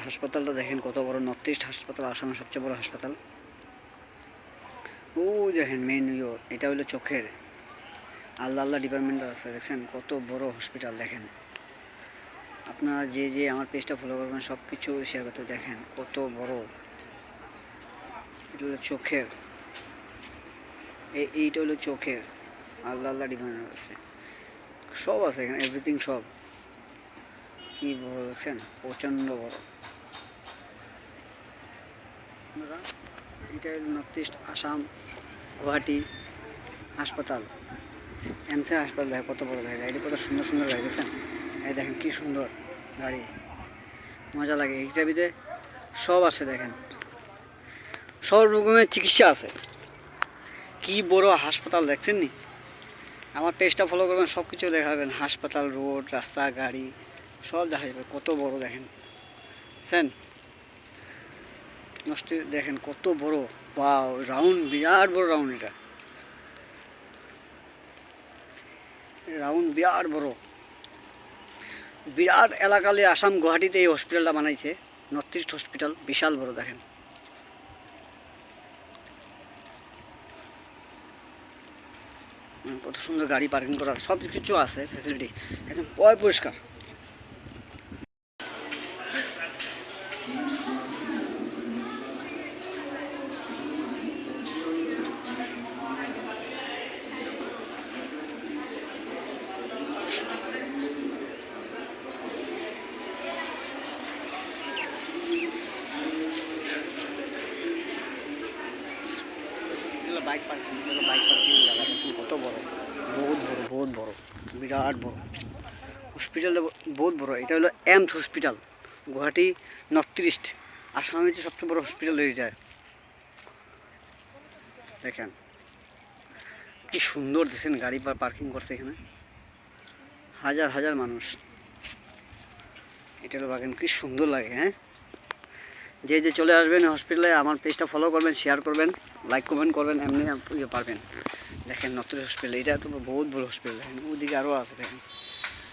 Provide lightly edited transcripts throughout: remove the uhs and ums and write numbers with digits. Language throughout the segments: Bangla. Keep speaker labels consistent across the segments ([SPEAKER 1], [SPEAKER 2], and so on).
[SPEAKER 1] হাসপাতালটা দেখেন কত বড়, নর্থ ইস্ট হাসপাতাল, আসামের সবচেয়ে বড় হাসপাতাল। ও দেখেন মেন এটা হলো চোখের আল্লাহ আল্লাহ ডিপার্টমেন্ট আছে, দেখছেন কত বড় হসপিটাল। দেখেন আপনারা যে আমার পেজটা ফলো করবেন সব কিছু শেয়ার করতে, দেখেন কত বড়। এটা হলো চোখের, এইটা হলো চোখের আল্লাহ আল্লাহ ডিপার্টমেন্ট আছে, সব আছে এখানে, এভরিথিং সব। কি বড় দেখছেন, প্রচণ্ড বড়। আপনারা এটা হলো নর্থ ইস্ট আসাম গুয়াহাটি হাসপাতাল, এমসে হাসপাতাল। দেখেন কত বড় জায়গা, এটা কত সুন্দর সুন্দর গাড়ি দেখছেন। এই দেখেন কি সুন্দর গাড়ি, মজা লাগে। এইটার ভিতরে সব আছে, দেখেন সব রকমের চিকিৎসা আছে। কি বড় হাসপাতাল দেখছেন নি। আমার পেজটা ফলো করবেন, সব কিছু দেখাবেন, হাসপাতাল, রোড, রাস্তা, গাড়ি সব দেখা যাবে। কত বড় দেখেন, বুঝছেন নষ্ট। দেখেন কত বড়, বা রাউন্ড, বিরাট বড় রাউন্ড। এটা রাউন্ড বিরাট বড়, বিরাট এলাকালে আসাম গুয়াহাটিতে এই হসপিটালটা বানাইছে, নর্থ ইস্ট হসপিটাল, বিশাল বড়। দেখেন কত সুন্দর গাড়ি পার্কিং করার সব কিছু আছে, ফ্যাসিলিটি একদম পরিষ্কার। বাইক পার্কিং জায়গা দেখছেন কত বড়, বহুত বড়, বিরাট বড় হসপিটালটা, বহুত বড়। এটা হলো AIIMS hospital, Guwahati north east আসামের যে সবচেয়ে বড় হসপিটাল হয়ে যায়। দেখেন কি সুন্দর দেখছেন, গাড়ি পার্কিং করছে এখানে, হাজার হাজার মানুষ। এটা হলো বাগান, কি সুন্দর লাগে। হ্যাঁ, যে চলে আসবেন হসপিটালে, আমার পেজটা ফলো করবেন, শেয়ার করবেন, লাইক কমেন্ট করবেন, এমনি পারবেন। দেখেন নর্থ ইস্ট হসপিটাল, এটা তো বহুত বড় হসপিটাল। দেখেন ওদিকে আরও আছে, দেখেন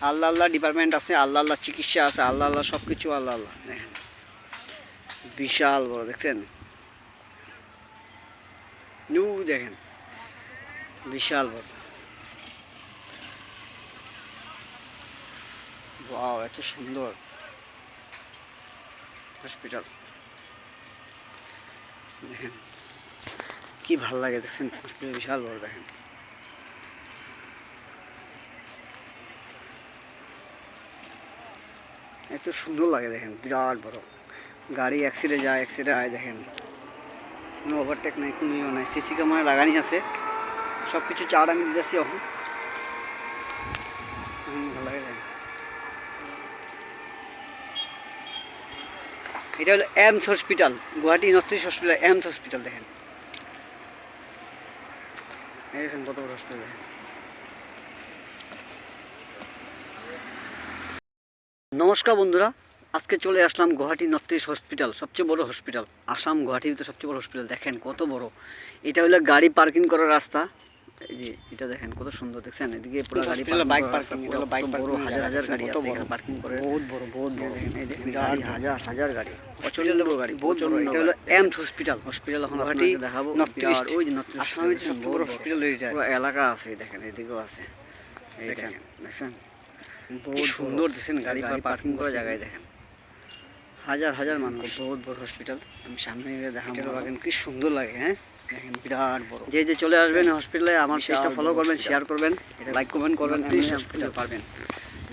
[SPEAKER 1] আল্লাহ আল্লাহ ডিপার্টমেন্ট আছে, আল্লাহ আল্লাহ চিকিৎসা আছে, আল্লাহ আল্লাহ সব কিছু আল্লাহ আল্লাহ। দেখেন বিশাল বড়, দেখছেন দেখেন বিশাল বড়। ওয়াও, এত সুন্দর হসপিটাল। দেখেন কি ভাল লাগে, দেখছেন হসপিটাল বিশাল বড়। দেখেন এত সুন্দর লাগে, দেখেন বিরাট বড়। গাড়ি অ্যাক্সিডেন্ট যায়, অ্যাক্সিডেন্ট হয়। দেখেন কোনো ওভারটেক নাই, কোনো নাই, সিসি ক্যামেরা লাগানি আছে, সব কিছু চার আমি দিতেছি এখন। ভালো লাগে। দেখেন এটা হলো AIIMS hospital, Guwahati north east hospital, AIIMS hospital. দেখেন দেখেন কত বড় হসপিটাল। দেখেন নমস্কার বন্ধুরা, আজকে চলে আসলাম গুয়াহাটি নর্থ ইস্ট হসপিটাল, সবচেয়ে বড় হসপিটাল, আসাম গুয়াহাটিতে সবচেয়ে বড় হসপিটাল। দেখেন কত বড়। এটা হলো গাড়ি পার্কিং করার রাস্তা। এই যে এটা দেখেন কত সুন্দর, দেখছেন এদিকে পুরো গাড়ি বাইক পার্কিং, এটা হলো বাইক বড়, হাজার হাজার গাড়ি আছে এখানে পার্কিং করে, বহুত বড়। দেখেন এই দেখেন গাড়ি, হাজার হাজার গাড়ি, প্রচন্ড বড় গাড়ি, বহুত বড়। এটা হলো এমস হসপিটাল, হসপিটাল এখন গুয়াহাটি দেখাবো নর্থ ইস্ট, ওই যে নর্থ ইস্ট আসামের সবচেয়ে বড় হসপিটাল হয়ে যায়, পুরো এলাকা আছে। দেখেন এদিকেও আছে, এই দেখেন দেখছেন বহুত সুন্দর, দেখছেন গাড়ি পার্কিং করা জায়গায়। দেখেন হাজার হাজার মানুষ, বহুত বড় হসপিটাল। আমি সামনে দেখাবো, বাগান কি সুন্দর লাগে। হ্যাঁ দেখেন বিরাট বড়। যে চলে আসবেন হসপিটালে, আমার পেজটা ফলো করবেন, শেয়ার করবেন, লাইক কমেন্ট করবেন, এমনি হসপিটাল পারবেন।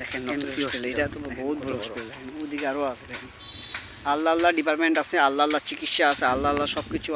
[SPEAKER 1] দেখেন এমসি হসপিটাল, এটা তো বহুত বড় হসপিটাল। ওদিকে আরও আছে, দেখেন আল্লাহ আল্লাহ ডিপার্টমেন্ট আছে, আল্লাহ আল্লাহ চিকিৎসা আছে, আল্লাহ আল্লাহ সব কিছু।